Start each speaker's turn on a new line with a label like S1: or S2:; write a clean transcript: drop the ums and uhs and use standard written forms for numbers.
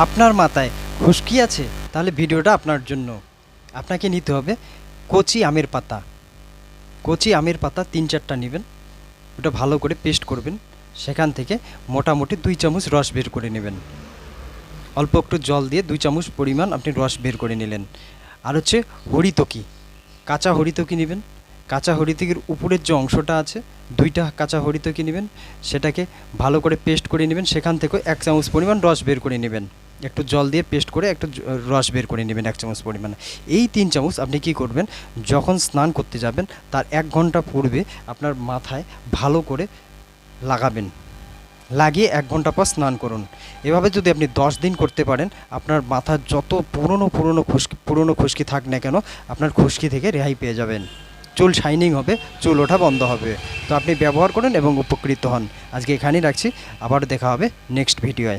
S1: আপনার মাথায় খুশকি আছে, তাহলে ভিডিওটা আপনার জন্য। আপনাকে নিতে হবে কচি আমের পাতা। কচি আমের পাতা 3-4টা নেবেন, ওটা ভালো করে পেস্ট করবেন। সেখান থেকে মোটামুটি 2 চামচ রস বের করে নেবেন। অল্প একটু জল দিয়ে 2 চামচ পরিমাণ আপনি রস বের করে নিলেন। আর হচ্ছে হরিতকি, কাঁচা হরিতকি নেবেন। কাঁচা হরিতকির উপরের যে অংশটা আছে, 2টা কাঁচা হরিতকি নেবেন, সেটাকে ভালো করে পেস্ট করে নেবেন। সেখান থেকে 1 চামচ পরিমাণ রস বের করে নেবেন। একটু জল দিয়ে পেস্ট করে একটু রস বের করে নেবেন 1 চামচ পরিমাণ। এই 3 চামচ আপনি কি করবেন, যখন স্নান করতে যাবেন তার 1 ঘন্টা পূর্বে আপনার মাথায় ভালো করে লাগাবেন। লাগিয়ে 1 ঘন্টা পর স্নান করুন। এভাবে যদি আপনি 10 দিন করতে পারেন, আপনার মাথার যত পুরনো খুশকি থাক না কেন, আপনার খুশকি থেকে রেহাই পেয়ে যাবেন। চুল শাইনিং হবে, চুল ওঠা বন্ধ হবে। তো আপনি ব্যবহার করুন এবং উপকৃত হন। আজকে এখানেই রাখছি, আবার দেখা হবে নেক্সট ভিডিওয়।